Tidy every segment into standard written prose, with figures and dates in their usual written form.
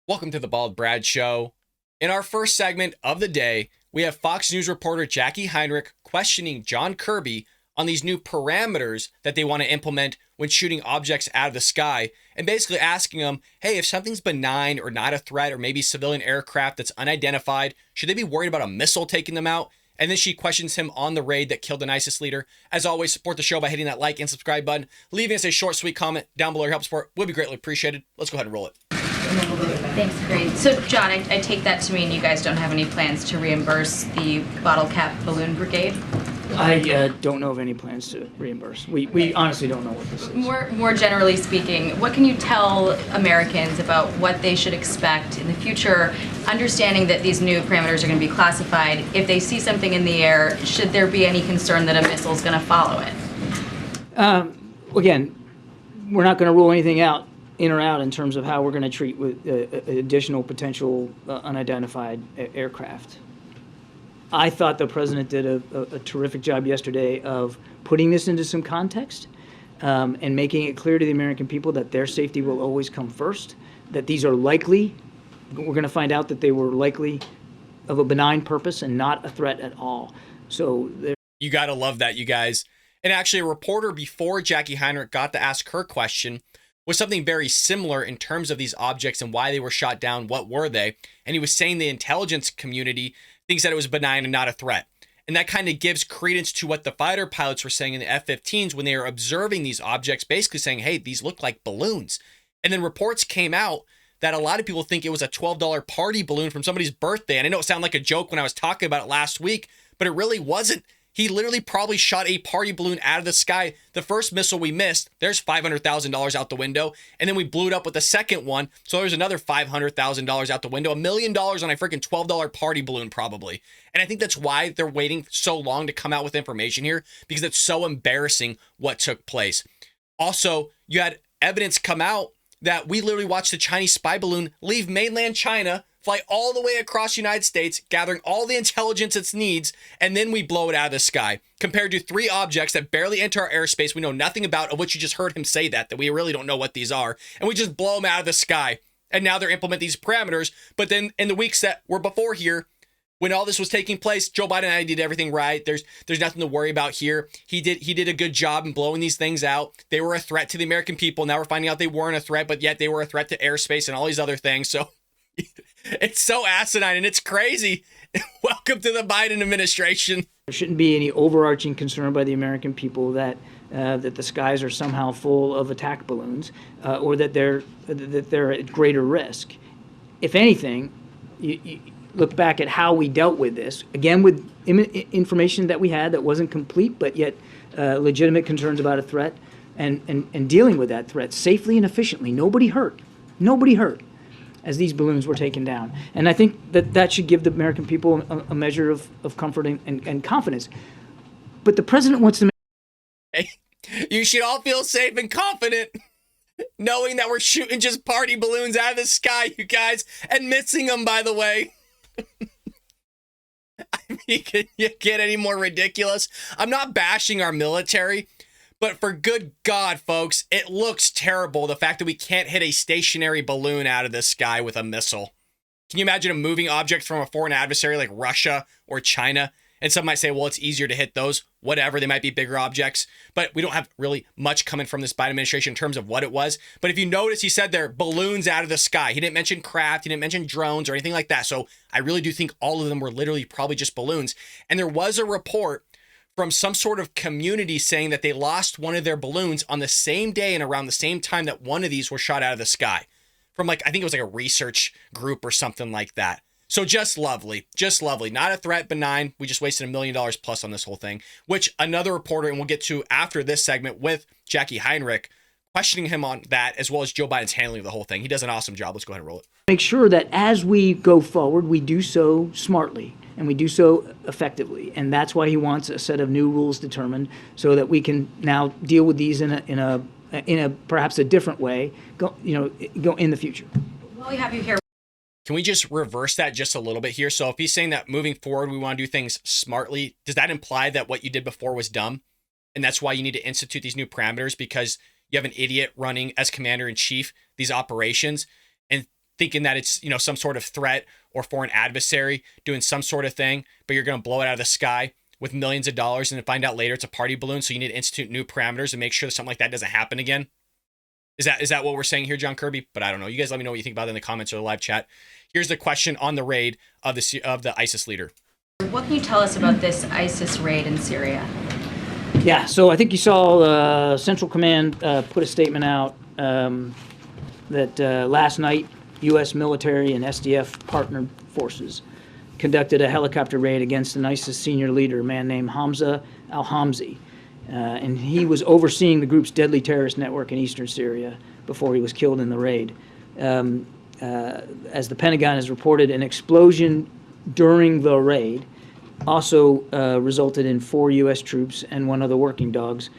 Welcome to the Bald Brad Show. In our first segment of the day, we have Fox News reporter Jackie Heinrich questioning John Kirby on these new parameters that they want to implement when shooting objects out of the sky, and basically asking them, hey, if something's benign or not a threat, or maybe civilian aircraft that's unidentified, should they be worried about a missile taking them out? And then she questions him on the raid that killed an ISIS leader. As always, support the show by hitting that like and subscribe button. Leaving us a short, sweet comment down below. Your help support would be greatly appreciated. Let's go ahead and roll it. Thanks, great. So, John, I take that to mean you guys don't have any plans to reimburse the bottle cap balloon brigade? I don't know of any plans to reimburse. We honestly don't know what this is. More generally speaking, what can you tell Americans about what they should expect in the future, understanding that these new parameters are going to be classified? If they see something in the air, should there be any concern that a missile is going to follow it? Again, we're not going to rule anything out, in or out, in terms of how we're going to treat with additional potential unidentified aircraft. I thought the president did a terrific job yesterday of putting this into some context and making it clear to the American people that their safety will always come first, that these are likely, we're going to find out that they were likely of a benign purpose and not a threat at all. So you got to love that, you guys. And actually, a reporter before Jackie Heinrich got to ask her question was something very similar in terms of these objects and why they were shot down. What were they? And he was saying the intelligence community thinks that it was benign and not a threat. And that kind of gives credence to what the fighter pilots were saying in the F-15s when they were observing these objects, basically saying, hey, these look like balloons. And then reports came out that a lot of people think it was a $12 party balloon from somebody's birthday. And I know it sounded like a joke when I was talking about it last week, but it really wasn't. He literally probably shot a party balloon out of the sky. The first missile we missed, there's $500,000 out the window. And then we blew it up with the second one. So there's another $500,000 out the window. $1 million on a freaking $12 party balloon probably. And I think that's why they're waiting so long to come out with information here, because it's so embarrassing what took place. Also, you had evidence come out that we literally watched the Chinese spy balloon leave mainland China, fly all the way across the United States, gathering all the intelligence it needs, and then we blow it out of the sky. Compared to 3 objects that barely enter our airspace, we know nothing about, of which you just heard him say that we really don't know what these are, and we just blow them out of the sky. And now they're implementing these parameters, but then in the weeks that were before here, when all this was taking place, Joe Biden and I did everything right. There's nothing to worry about here. He did a good job in blowing these things out. They were a threat to the American people. Now we're finding out they weren't a threat, but yet they were a threat to airspace and all these other things. So it's so asinine and it's crazy. Welcome to the Biden administration. there shouldn't be any overarching concern by the American people that the skies are somehow full of attack balloons or that they're at greater risk. If anything, you look back at how we dealt with this, again with information that we had that wasn't complete, but yet legitimate concerns about a threat, and dealing with that threat safely and efficiently. Nobody hurt as these balloons were taken down. And I think that should give the American people a measure of comfort and confidence. But the president wants to make... Hey, you should all feel safe and confident knowing that we're shooting just party balloons out of the sky, you guys, and missing them, by the way. I mean, can you get any more ridiculous? I'm not bashing our military, but for good God, folks, it looks terrible, the fact that we can't hit a stationary balloon out of the sky with a missile. Can you imagine a moving object from a foreign adversary like Russia or China? And some might say, well, it's easier to hit those. Whatever, they might be bigger objects. But we don't have really much coming from this Biden administration in terms of what it was. But if you notice, he said there, balloons out of the sky. He didn't mention craft. He didn't mention drones or anything like that. So I really do think all of them were literally probably just balloons. And there was a report from some sort of community saying that they lost one of their balloons on the same day and around the same time that one of these were shot out of the sky. From I think it was like a research group or something like that. So just lovely, not a threat, benign. We just wasted $1 million plus on this whole thing, which another reporter, and we'll get to after this segment with Jackie Heinrich, questioning him on that, as well as Joe Biden's handling of the whole thing. He does an awesome job. Let's go ahead and roll it. Make sure that as we go forward, we do so smartly and we do so effectively. And that's why he wants a set of new rules determined so that we can now deal with these in a perhaps a different way, go in the future. Well, we have you here. Can we just reverse that just a little bit here? So if he's saying that moving forward, we want to do things smartly, does that imply that what you did before was dumb? And that's why you need to institute these new parameters, because you have an idiot running as commander in chief these operations. And thinking that it's, some sort of threat or foreign adversary doing some sort of thing, but you're going to blow it out of the sky with millions of dollars and then find out later it's a party balloon. So you need to institute new parameters and make sure that something like that doesn't happen again. Is that what we're saying here, John Kirby? But I don't know. You guys let me know what you think about it in the comments or the live chat. Here's the question on the raid of the ISIS leader. What can you tell us about this ISIS raid in Syria? Yeah, so I think you saw Central Command put a statement out that last night U.S. military and SDF partnered forces conducted a helicopter raid against an ISIS senior leader, a man named Hamza al-Hamzi. And he was overseeing the group's deadly terrorist network in eastern Syria before he was killed in the raid. As the Pentagon has reported, an explosion during the raid also resulted in 4 U.S. troops and 1 other working dogs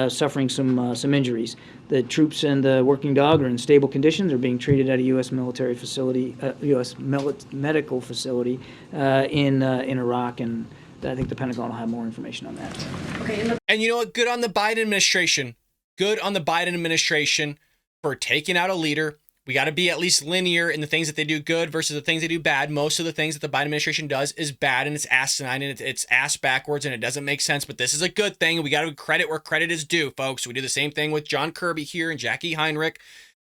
suffering some injuries. The troops and the working dog are in stable condition. They're being treated at a U.S. military facility, U.S. medical facility in Iraq, and I think the Pentagon will have more information on that. Okay. And you know what? Good on the Biden administration. Good on the Biden administration for taking out a leader. We got to be at least linear in the things that they do good versus the things they do bad. Most of the things that the Biden administration does is bad, and it's asinine, and it's ass backwards, and it doesn't make sense. But this is a good thing. We got to credit where credit is due, folks. We do the same thing with John Kirby here and Jackie Heinrich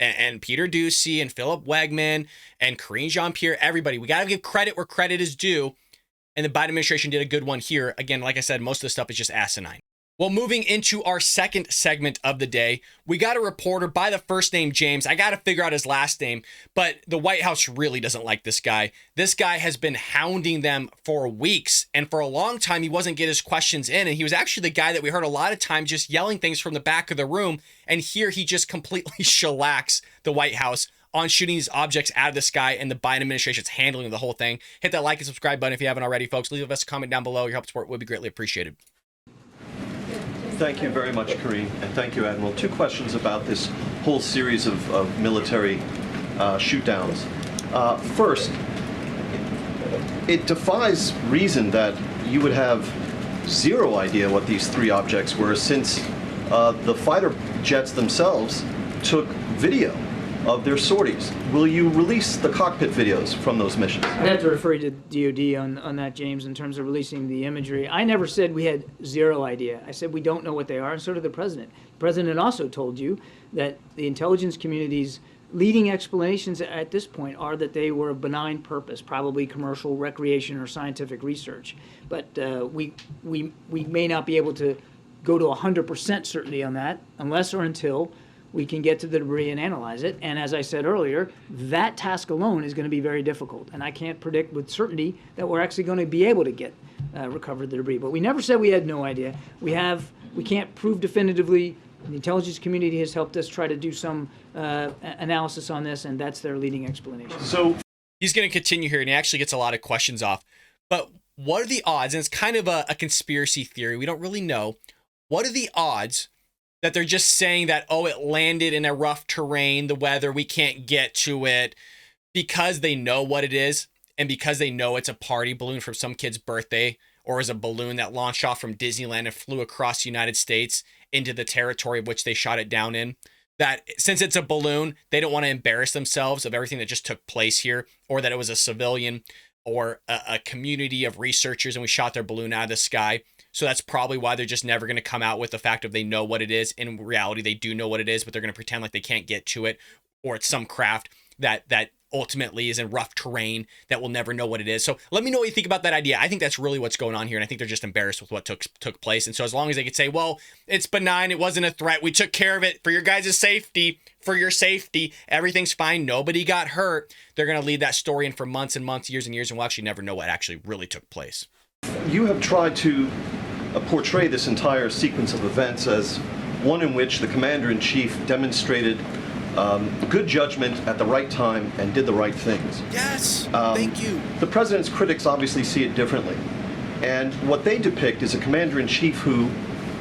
and Peter Doocy and Philip Wegman and Karine Jean-Pierre, everybody. We got to give credit where credit is due. And the Biden administration did a good one here. Again, like I said, most of the stuff is just asinine. Well, moving into our second segment of the day, we got a reporter by the first name James. I got to figure out his last name, but the White House really doesn't like this guy. This guy has been hounding them for weeks, and for a long time, he wasn't getting his questions in, and he was actually the guy that we heard a lot of times just yelling things from the back of the room, and here he just completely shellacks the White House on shooting these objects out of the sky, and the Biden administration's handling the whole thing. Hit that like and subscribe button if you haven't already, folks. Leave us a comment down below. Your help support would be greatly appreciated. Thank you very much, Karine, and thank you, Admiral. 2 questions about this whole series of military shoot-downs. First, it defies reason that you would have 0 idea what these 3 objects were, since the fighter jets themselves took video of their sorties. Will you release the cockpit videos from those missions? I'd have to refer you to DOD on that, James, in terms of releasing the imagery. I never said we had 0 idea. I said we don't know what they are, and so did the president. The president also told you that the intelligence community's leading explanations at this point are that they were a benign purpose, probably commercial, recreation, or scientific research. But we may not be able to go to 100% certainty on that unless or until we can get to the debris and analyze it. And as I said earlier, that task alone is going to be very difficult. And I can't predict with certainty that we're actually going to be able to get recover the debris. But we never said we had no idea. We can't prove definitively. The intelligence community has helped us try to do some analysis on this, and that's their leading explanation. So He's going to continue here, and he actually gets a lot of questions off. But what are the odds? And it's kind of a conspiracy theory. We don't really know. What are the odds that they're just saying that, oh, it landed in a rough terrain, the weather, we can't get to it, because they know what it is, and because they know it's a party balloon from some kid's birthday, or is a balloon that launched off from Disneyland and flew across the United States into the territory of which they shot it down in? That since it's a balloon, they don't want to embarrass themselves of everything that just took place here, or that it was a civilian or a community of researchers and we shot their balloon out of the sky. So that's probably why they're just never going to come out with the fact of they know what it is. In reality, they do know what it is, but they're going to pretend like they can't get to it, or it's some craft that ultimately is in rough terrain that we'll never know what it is. So let me know what you think about that idea. I think that's really what's going on here, and I think they're just embarrassed with what took place. And so as long as they could say, well, it's benign, it wasn't a threat, we took care of it for your guys' safety, for your safety, everything's fine, nobody got hurt, they're going to lead that story in for months and months, years and years, and we'll actually never know what actually really took place. you have tried to portray this entire sequence of events as one in which the commander-in-chief demonstrated good judgment at the right time and did the right things. Yes, thank you. The president's critics obviously see it differently. And what they depict is a commander-in-chief who,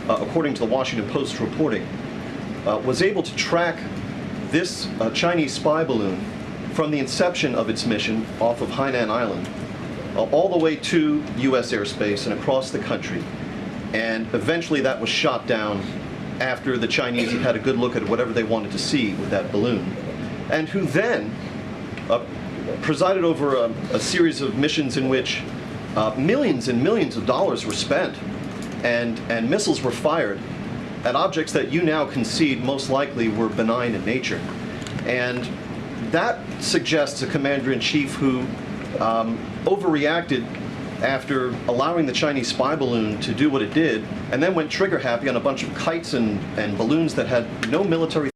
according to the Washington Post reporting, was able to track this Chinese spy balloon from the inception of its mission off of Hainan Island all the way to U.S. airspace and across the country. And eventually that was shot down after the Chinese had had a good look at whatever they wanted to see with that balloon. And who then presided over a series of missions in which millions and millions of dollars were spent and missiles were fired at objects that you now concede most likely were benign in nature. And that suggests a commander-in-chief who overreacted after allowing the Chinese spy balloon to do what it did, and then went trigger happy on a bunch of kites and balloons that had no military.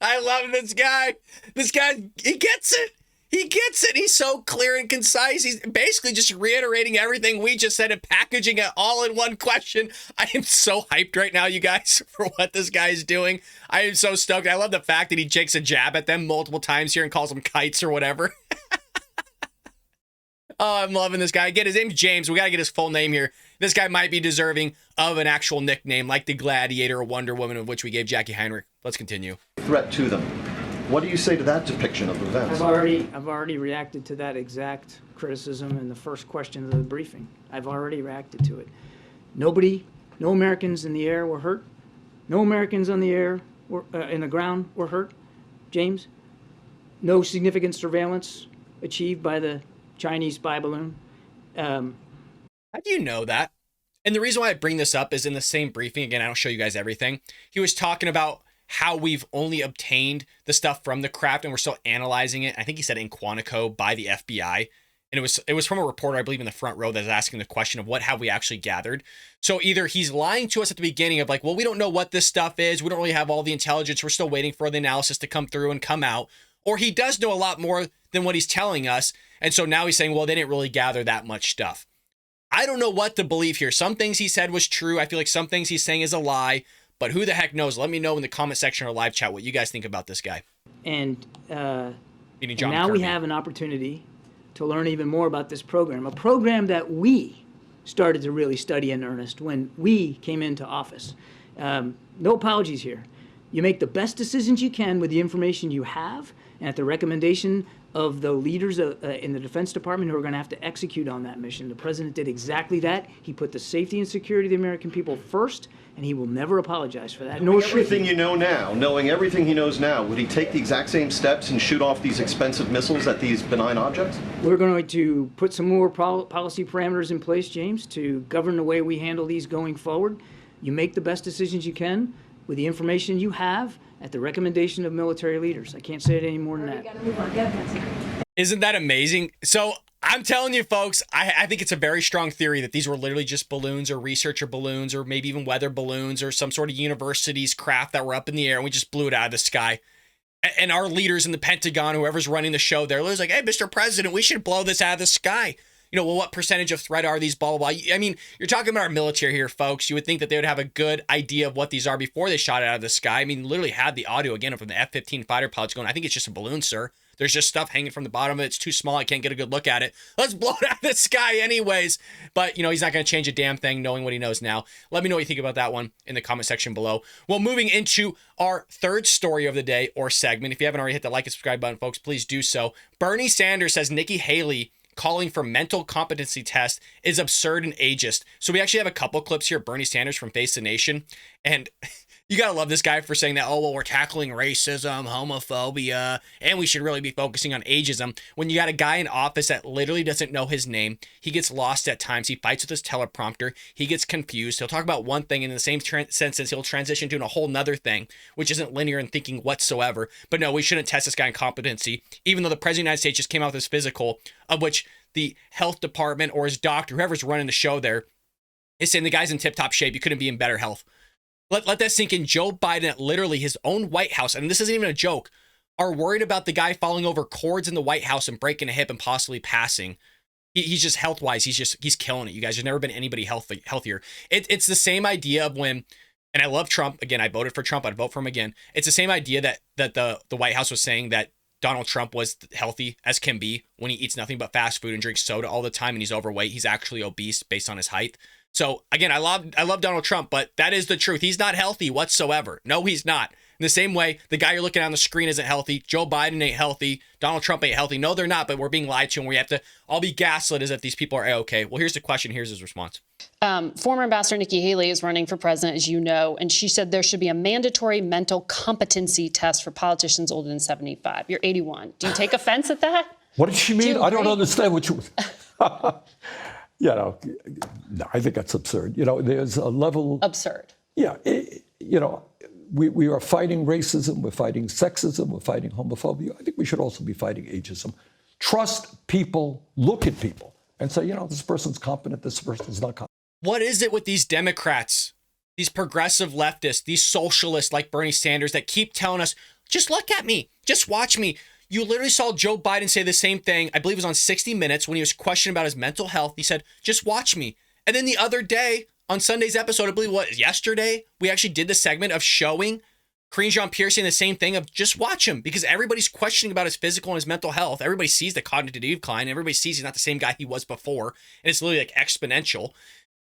I love this guy. This guy, he gets it. He gets it. He's so clear and concise. He's basically just reiterating everything we just said and packaging it all in one question. I am so hyped right now, you guys, for what this guy is doing. I am so stoked. I love the fact that he jakes a jab at them multiple times here and calls them kites or whatever. Oh, I'm loving this guy. Again, his name's James. We got to get his full name here. This guy might be deserving of an actual nickname like the Gladiator or Wonder Woman, of which we gave Jackie Heinrich. Let's continue. Threat to them. What do you say to that depiction of events? I've already reacted to that exact criticism in the first question of the briefing. I've already reacted to it. No Americans in the air were hurt. No Americans on the air were in the ground were hurt. James, no significant surveillance achieved by the Chinese spy balloon. How do you know that? And the reason why I bring this up is in the same briefing, again, I don't show you guys everything. He was talking about how we've only obtained the stuff from the craft and we're still analyzing it. I think he said in Quantico by the FBI. And it was from a reporter, I believe, in the front row that was asking the question of what have we actually gathered. So either he's lying to us at the beginning of like, well, we don't know what this stuff is. We don't really have all the intelligence. We're still waiting for the analysis to come through and come out. Or he does know a lot more than what he's telling us. And so now he's saying, well, they didn't really gather that much stuff. I don't know what to believe here. Some things he said was true. I feel like some things he's saying is a lie. But who the heck knows? Let me know in the comment section or live chat what you guys think about this guy. And now Kirby. we have an opportunity to learn even more about this program, a program that we started to really study in earnest when we came into office. No apologies here. You make the best decisions you can with the information you have and at the recommendation of the leaders in the Defense Department who are going to have to execute on that mission. The president did exactly that. He put the safety and security of the American people first, and he will never apologize for that. Knowing everything you know now, knowing everything he knows now, would he take the exact same steps and shoot off these expensive missiles at these benign objects? We're going to put some more policy parameters in place, James, to govern the way we handle these going forward. You make the best decisions you can with the information you have at the recommendation of military leaders. I can't say it any more than that. Isn't that amazing? So I'm telling you, folks, I think it's a very strong theory that these were literally just balloons or researcher balloons or maybe even weather balloons or some sort of university's craft that were up in the air and we just blew it out of the sky. And our leaders in the Pentagon, whoever's running the show, they're like, hey, Mr. President, we should blow this out of the sky. You know, well, what percentage of threat are these, blah, blah, blah. I mean, you're talking about our military here, folks. You would think that they would have a good idea of what these are before they shot it out of the sky. I mean, literally had the audio again from the F-15 fighter pilots going, I think it's just a balloon, sir. There's just stuff hanging from the bottom of it. It's too small. I can't get a good look at it. Let's blow it out of the sky anyways. But, you know, he's not going to change a damn thing knowing what he knows now. Let me know what you think about that one in the comment section below. Well, moving into our third story of the day or segment. If you haven't already hit the like and subscribe button, folks, please do so. Bernie Sanders says Nikki Haley calling for mental competency test is absurd and ageist. So we actually have a couple clips here. Bernie Sanders from Face the Nation. And you got to love this guy for saying that, oh, well, we're tackling racism, homophobia, and we should really be focusing on ageism. When you got a guy in office that literally doesn't know his name, he gets lost at times. He fights with his teleprompter. He gets confused. He'll talk about one thing in the same sentence. He'll transition to a whole nother thing, which isn't linear in thinking whatsoever. But no, we shouldn't test this guy in competency, even though the president of the United States just came out with his physical, of which the health department or his doctor, whoever's running the show there, is saying the guy's in tip-top shape. You couldn't be in better health. Let that sink in. Joe Biden at literally his own White House, and this isn't even a joke, are worried about the guy falling over cords in the White House and breaking a hip and possibly passing. He's just health-wise, he's killing it, you guys. There's never been anybody healthier. It's the same idea of when, and I love Trump. Again, I voted for Trump. I'd vote for him again. It's the same idea that the White House was saying that Donald Trump was healthy as can be when he eats nothing but fast food and drinks soda all the time and he's overweight. He's actually obese based on his height. So again, I love Donald Trump, but that is the truth. He's not healthy whatsoever. No, he's not. In the same way, the guy you're looking at on the screen isn't healthy. Joe Biden ain't healthy. Donald Trump ain't healthy. No, they're not, but we're being lied to, and we have to all be gaslit as if these people are A-okay. Well, here's the question. Here's his response. Former Ambassador Nikki Haley is running for president, as you know, and she said there should be a mandatory mental competency test for politicians older than 75. You're 81. Do you take offense at that? What did she mean? I don't understand what you... No, I think that's absurd. There's a level... Absurd. Yeah, we are fighting racism, we're fighting sexism, we're fighting homophobia. I think we should also be fighting ageism. Trust people, look at people, and say, this person's competent, this person's not competent. What is it with these Democrats, these progressive leftists, these socialists like Bernie Sanders that keep telling us, just look at me, just watch me? You literally saw Joe Biden say the same thing, I believe it was on 60 Minutes when he was questioned about his mental health. He said, just watch me. And then the other day on Sunday's episode, I believe yesterday, we actually did the segment of showing Karine Jean-Pierre saying the same thing of just watch him, because everybody's questioning about his physical and his mental health. Everybody sees the cognitive decline. Everybody sees he's not the same guy he was before. And it's literally like exponential.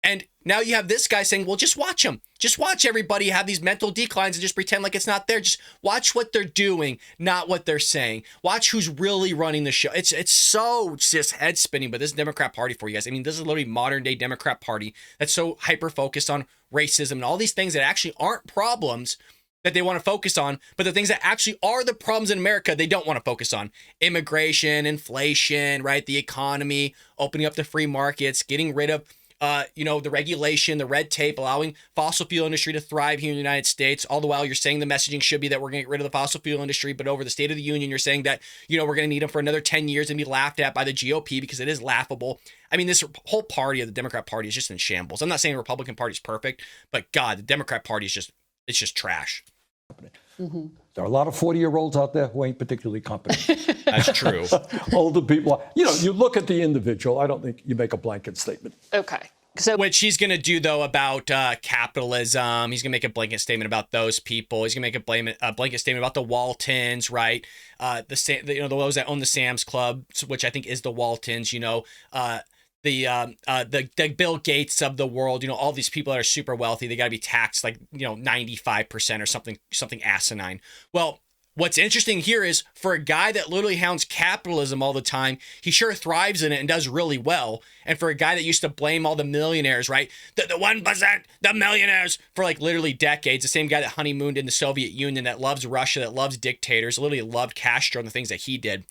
And now you have this guy saying, well, just watch him. Just watch everybody have these mental declines and just pretend like it's not there. Just watch what they're doing, not what they're saying. Watch who's really running the show. It's so just head spinning, but this Democrat Party for you guys. I mean, this is literally modern day Democrat Party that's so hyper focused on racism and all these things that actually aren't problems that they want to focus on, but the things that actually are the problems in America, they don't want to focus on. Immigration, inflation, right? The economy, opening up the free markets, getting rid of the regulation, the red tape, allowing fossil fuel industry to thrive here in the United States. All the while you're saying the messaging should be that we're going to get rid of the fossil fuel industry, but over the State of the Union, you're saying that, we're going to need them for another 10 years and be laughed at by the GOP because it is laughable. I mean, this whole party of the Democrat Party is just in shambles. I'm not saying the Republican Party is perfect, but God, the Democrat Party is just trash. Mm-hmm. There are a lot of 40-year-olds out there who ain't particularly competent. That's true. Older people, you look at the individual. I don't think you make a blanket statement. Okay. So, which he's going to do, though, about capitalism. He's going to make a blanket statement about those people. He's going to make a blanket statement about the Waltons, right? Those that own the Sam's Club, which I think is the Waltons, the Bill Gates of the world, all these people that are super wealthy, they got to be taxed like, 95% or something asinine. Well, what's interesting here is for a guy that literally hounds capitalism all the time, he sure thrives in it and does really well. And for a guy that used to blame all the millionaires, right? The 1%, the millionaires for like literally decades, the same guy that honeymooned in the Soviet Union, that loves Russia, that loves dictators, literally loved Castro and the things that he did.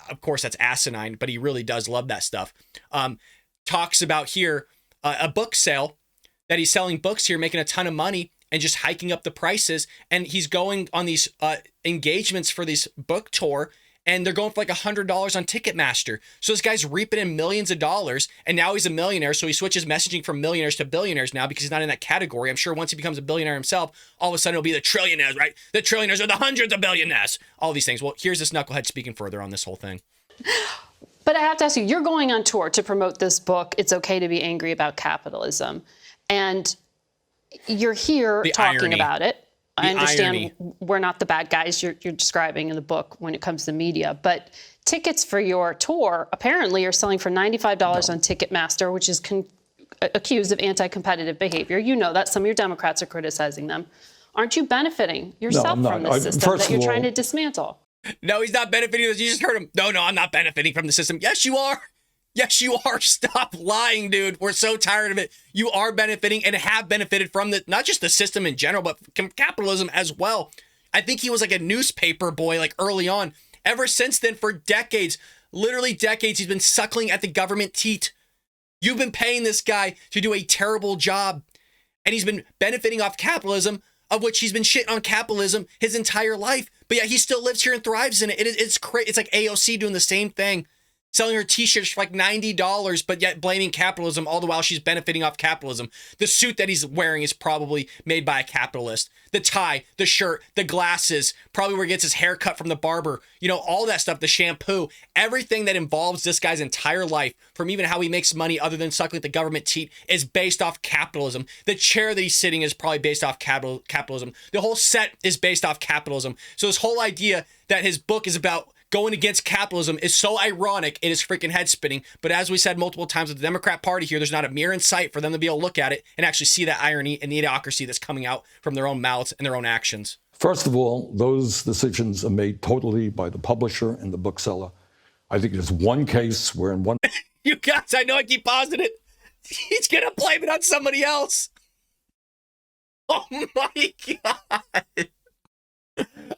Of course, that's asinine, but he really does love that stuff. Talks about here a book sale, that he's selling books here, making a ton of money and just hiking up the prices. And he's going on these engagements for this book tour, and they're going for like $100 on Ticketmaster. So this guy's reaping in millions of dollars, and now he's a millionaire. So he switches messaging from millionaires to billionaires now because he's not in that category. I'm sure once he becomes a billionaire himself, all of a sudden it'll be the trillionaires, right? The trillionaires are the hundreds of billionaires. All these things. Well, here's this knucklehead speaking further on this whole thing. but I have to ask you, you're going on tour to promote this book, It's Okay to Be Angry About Capitalism. And you're here talking about it. I understand we're not the bad guys you're describing in the book when it comes to media, but tickets for your tour apparently are selling for $95 on Ticketmaster, which is accused of anti-competitive behavior. You know that. Some of your Democrats are criticizing them. Aren't you benefiting yourself from this system that you're trying to dismantle? No, he's not benefiting. You just heard him. No, I'm not benefiting from the system. Yes, you are. Yes, you are. Stop lying, dude. We're so tired of it. You are benefiting and have benefited from not just the system in general, but from capitalism as well. I think he was like a newspaper boy, like early on. Ever since then, for decades, literally decades, he's been suckling at the government teat. You've been paying this guy to do a terrible job, and he's been benefiting off capitalism, of which he's been shitting on capitalism his entire life. But yeah, he still lives here and thrives in it. It's crazy. It's like AOC doing the same thing, selling her t-shirts for like $90, but yet blaming capitalism all the while she's benefiting off capitalism. The suit that he's wearing is probably made by a capitalist. The tie, the shirt, the glasses, probably where he gets his hair cut from the barber, all that stuff, the shampoo, everything that involves this guy's entire life, from even how he makes money other than suckling at the government teat, is based off capitalism. The chair that he's sitting is probably based off capitalism. The whole set is based off capitalism. So this whole idea that his book is about going against capitalism is so ironic, it is freaking head spinning. But as we said multiple times with the Democrat Party here, there's not a mirror in sight for them to be able to look at it and actually see that irony and the idiocracy that's coming out from their own mouths and their own actions. First of all, those decisions are made totally by the publisher and the bookseller. I think there's one case where in one... You guys, I know I keep pausing it. He's going to blame it on somebody else. Oh my God.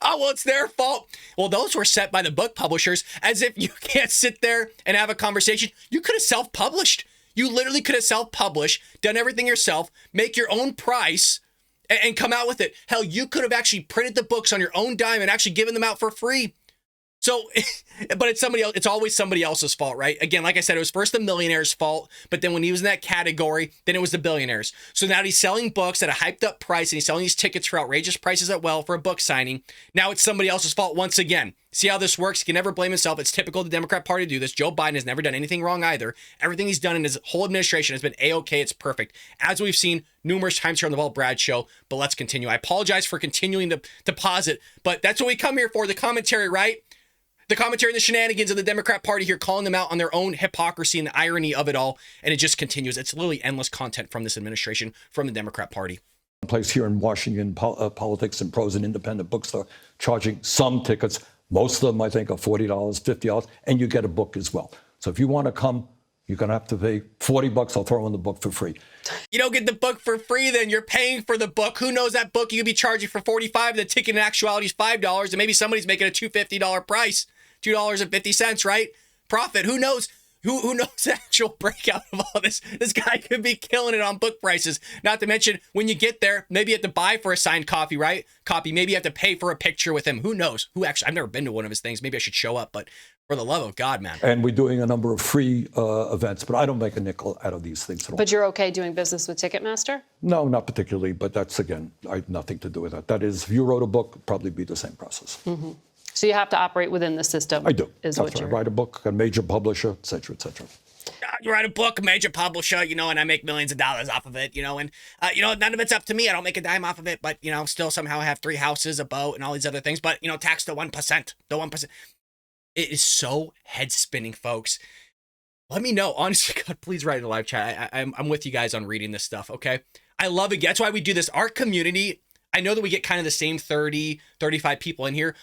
Oh, well, it's their fault. Well, those were set by the book publishers, as if you can't sit there and have a conversation. You could have self-published. You literally could have self-published, done everything yourself, make your own price, and come out with it. Hell, you could have actually printed the books on your own dime and actually given them out for free. So, but it's somebody else. It's always somebody else's fault, right? Again, like I said, it was first the millionaire's fault, but then when he was in that category, then it was the billionaires. So now he's selling books at a hyped up price and he's selling these tickets for outrageous prices at well for a book signing. Now it's somebody else's fault once again. See how this works? He can never blame himself. It's typical of the Democrat Party to do this. Joe Biden has never done anything wrong either. Everything he's done in his whole administration has been A-okay. It's perfect. As we've seen numerous times here on the Paul Brad Show, but let's continue. I apologize for continuing to pause it, but that's what we come here for, the commentary, right? The commentary and the shenanigans of the Democrat Party here, calling them out on their own hypocrisy and the irony of it all. And it just continues. It's literally endless content from this administration, from the Democrat Party. Place here in Washington, Politics and Prose, an independent bookstore, charging some tickets. Most of them, I think, are $40, $50, and you get a book as well. So if you want to come, you're going to have to pay $40. I'll throw in the book for free. You don't get the book for free, then you're paying for the book. Who knows, that book you could be charging for $45, the ticket in actuality is $5, and maybe somebody's making a $250 price, $2.50, right? Profit. Who knows? Who knows the actual breakout of all this? This guy could be killing it on book prices. Not to mention, when you get there, maybe you have to buy for a signed copy, right? Maybe you have to pay for a picture with him. Who knows? Who actually? I've never been to one of his things. Maybe I should show up, but for the love of God, man. And we're doing a number of free events, but I don't make a nickel out of these things at all. But you're okay doing business with Ticketmaster? No, not particularly, but that's, again, I have nothing to do with that. That is, if you wrote a book, it'd probably be the same process. Mm-hmm. So you have to operate within the system. I do. Is That's what right. you're... Write a book, a major publisher, et cetera, et cetera. You write a book, a major publisher, and I make millions of dollars off of it, and none of it's up to me. I don't make a dime off of it, but, still somehow I have 3 houses, a boat, and all these other things. But, tax the 1%, the 1%. It is so head spinning, folks. Let me know. Honestly, God, please write in the live chat. I'm with you guys on reading this stuff, okay? I love it. That's why we do this. Our community, I know that we get kind of the same 30, 35 people in here.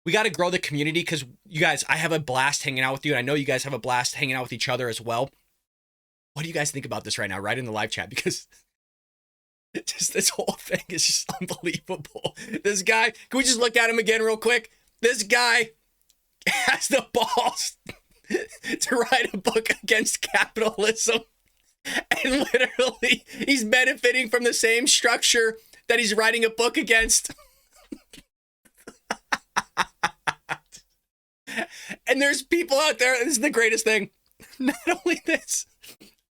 We got to grow the community because, you guys, I have a blast hanging out with you. And I know you guys have a blast hanging out with each other as well. What do you guys think about this right now? Write in the live chat, because just this whole thing is just unbelievable. This guy, can we just look at him again real quick? This guy has the balls to write a book against capitalism. And literally, he's benefiting from the same structure that he's writing a book against. And there's people out there, this is the greatest thing. Not only this.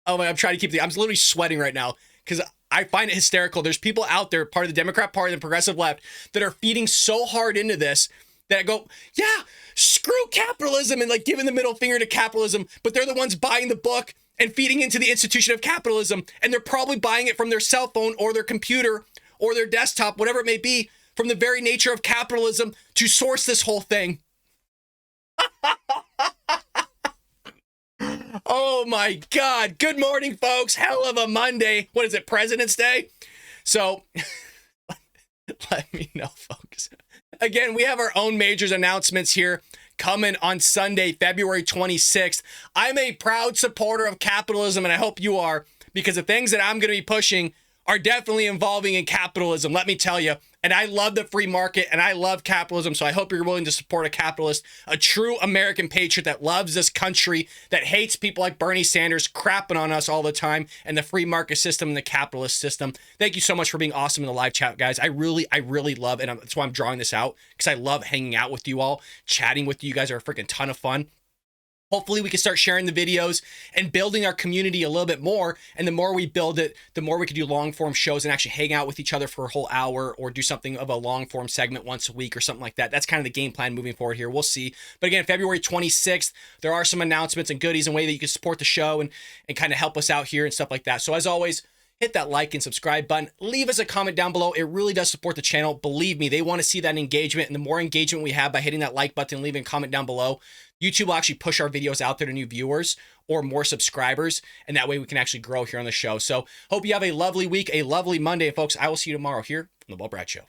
Oh my, I'm trying to keep I'm literally sweating right now because I find it hysterical. There's people out there, part of the Democrat Party, the progressive left, that are feeding so hard into this that I go, yeah, screw capitalism, and like giving the middle finger to capitalism, but they're the ones buying the book and feeding into the institution of capitalism. And they're probably buying it from their cell phone or their computer or their desktop, whatever it may be, from the very nature of capitalism to source this whole thing. Oh my God. Good morning, folks. Hell of a Monday. What is it, President's Day? So let me know, folks. Again, we have our own majors announcements here coming on Sunday, February 26th. I'm a proud supporter of capitalism, and I hope you are, because the things that I'm going to be pushing are definitely involving in capitalism, let me tell you. And I love the free market, and I love capitalism, so I hope you're willing to support a capitalist, a true American patriot that loves this country, that hates people like Bernie Sanders crapping on us all the time, and the free market system and the capitalist system. Thank you so much for being awesome in the live chat, guys. I really love it, and that's why I'm drawing this out, because I love hanging out with you all, chatting with you. You guys are a freaking ton of fun. Hopefully we can start sharing the videos and building our community a little bit more. And the more we build it, the more we can do long form shows and actually hang out with each other for a whole hour, or do something of a long form segment once a week or something like that. That's kind of the game plan moving forward here. We'll see. But again, February 26th, there are some announcements and goodies and way that you can support the show and kind of help us out here and stuff like that. So as always, hit that like and subscribe button. Leave us a comment down below. It really does support the channel. Believe me, they want to see that engagement. And the more engagement we have by hitting that like button and leaving a comment down below, YouTube will actually push our videos out there to new viewers or more subscribers. And that way we can actually grow here on the show. So hope you have a lovely week, a lovely Monday. Folks, I will see you tomorrow here on The Paul Brad Show.